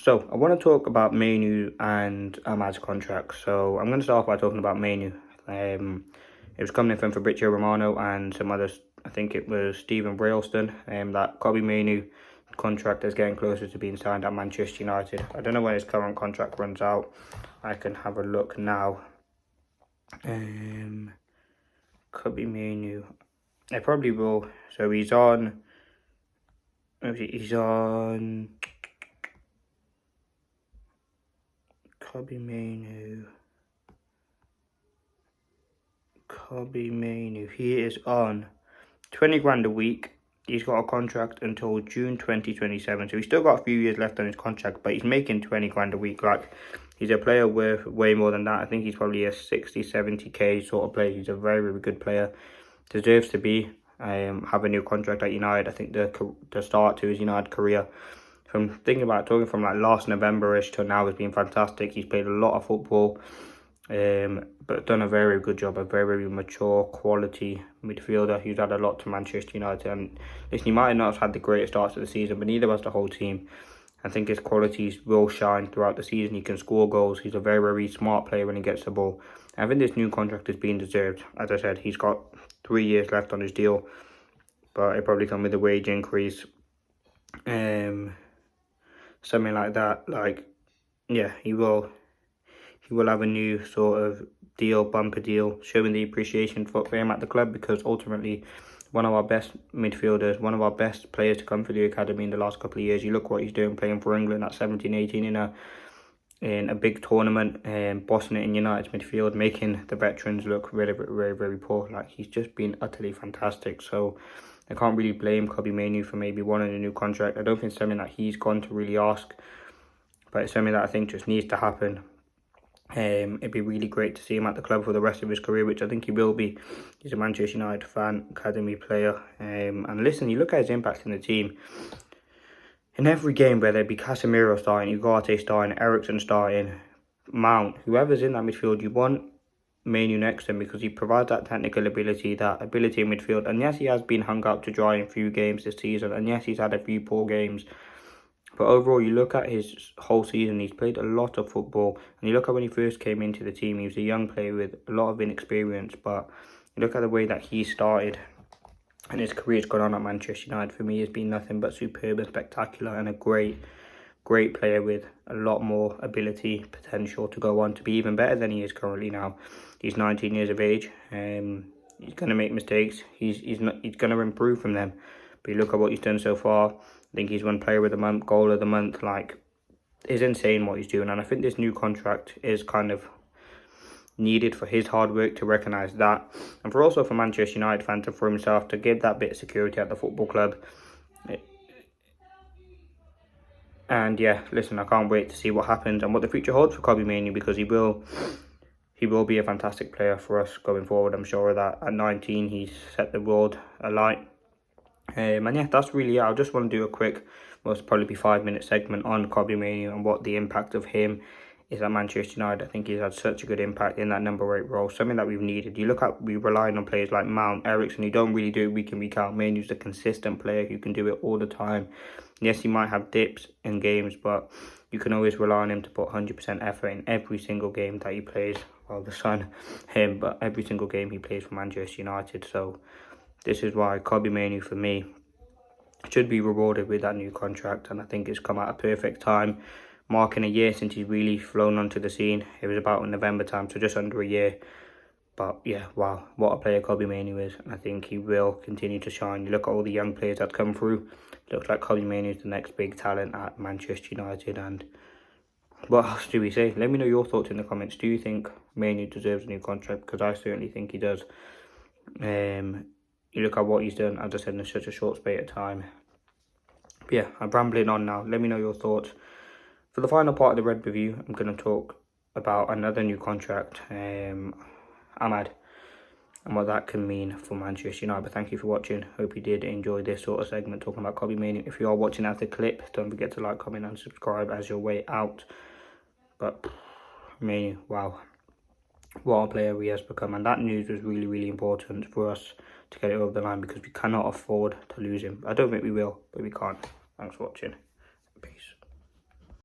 So I want to talk about MAINOO and Ahmad's contract. So I'm going to start off by talking about MAINOO. It was coming in from Fabrizio Romano and some others. I think it was Stephen Brailston. That Kobbie Mainoo contract is getting closer to being signed at Manchester United. I don't know when his current contract runs out. I can have a look now. Kobbie Mainoo. It probably will. So he's on. Kobbie Mainoo. He is on 20 grand a week. He's got a contract until June 2027. So he's still got a few years left on his contract, but he's making 20 grand a week. Like, he's a player worth way more than that. I think he's probably a 60, 70k sort of player. He's a very, very good player. Deserves to be have a new contract at United. I think the start to his United career, from thinking about talking from like last November-ish to now, has been fantastic. He's played a lot of football, but done a very good job. A very, very mature, quality midfielder who's had a lot to Manchester United. And listen, he might not have had the greatest starts of the season, but neither has the whole team. I think his qualities will shine throughout the season. He can score goals. He's a very, very smart player when he gets the ball. I think this new contract has been deserved. As I said, he's got 3 years left on his deal, but it probably come with a wage increase, something like that. Like, yeah, he will have a new sort of deal, bumper deal, showing the appreciation for him at the club, because ultimately one of our best midfielders, one of our best players to come through the academy in the last couple of years. You look what he's doing, playing for England at 17, 18 in a big tournament, bossing it in United's midfield, making the veterans look very, very, very poor. Like, he's just been utterly fantastic. So I can't really blame Kobbie Mainoo for maybe wanting a new contract. I don't think it's something that he's gone to really ask, but it's something that I think just needs to happen. It'd be really great to see him at the club for the rest of his career, which I think he will be. He's a Manchester United fan, academy player. And listen, you look at his impact in the team. In every game, whether it be Casemiro starting, Ugarte starting, Eriksen starting, Mount, whoever's in that midfield, you want Mainoo next to him, because he provides that technical ability, that ability in midfield. And yes, he has been hung up to dry in a few games this season. And yes, he's had a few poor games. But overall, you look at his whole season, he's played a lot of football. And you look at when he first came into the team, he was a young player with a lot of inexperience. But you look at the way that he started and his career's gone on at Manchester United, for me, has been nothing but superb and spectacular, and a great player with a lot more ability, potential to go on to be even better than he is currently now. He's 19 years of age. He's going to make mistakes. He's going to improve from them. But you look at what he's done so far. I think he's won Player of the Month, Goal of the Month. Like, it's insane what he's doing. And I think this new contract is kind of needed for his hard work, to recognise that. And for Manchester United fan to, for himself, to give that bit of security at the football club. And yeah, listen, I can't wait to see what happens and what the future holds for Kobbie Mainoo, because he will be a fantastic player for us going forward. I'm sure of that. At 19, he's set the world alight. And yeah, that's really it. I just want to do a quick, well, it's probably be 5-minute segment on Kobbie Mainoo and what the impact of him is at Manchester United. I think he's had such a good impact in that number 8 role, something that we've needed. You look at, we relying on players like Mount, Eriksen, who don't really do it week in, week out. Mainoo's a consistent player who can do it all the time. Yes, he might have dips in games, but you can always rely on him to put 100% effort in every single game that he plays. Well, the son, him, but every single game he plays for Manchester United. So this is why Kobbie Mainoo, for me, should be rewarded with that new contract. And I think it's come at a perfect time, marking a year since he's really flown onto the scene. It was about in November time, so just under a year. But yeah, wow, what a player Kobbie Mainoo is. And I think he will continue to shine. You look at all the young players that come through. It looks like Kobbie Mainoo is the next big talent at Manchester United. And what else do we say? Let me know your thoughts in the comments. Do you think Mainoo deserves a new contract? Because I certainly think he does. You look at what he's done, as I said, in such a short space of time. But yeah, I'm rambling on now. Let me know your thoughts. For the final part of the Red Review, I'm going to talk about another new contract, Ahmad, and what that can mean for Manchester United. But thank you for watching. Hope you did enjoy this sort of segment talking about Kobbie Mainoo. If you are watching as a clip, don't forget to like, comment and subscribe as your way out. But Mainoo, wow, what a player he has become. And that news was really, really important for us to get it over the line, because we cannot afford to lose him. I don't think we will, but we can't. Thanks for watching. Peace.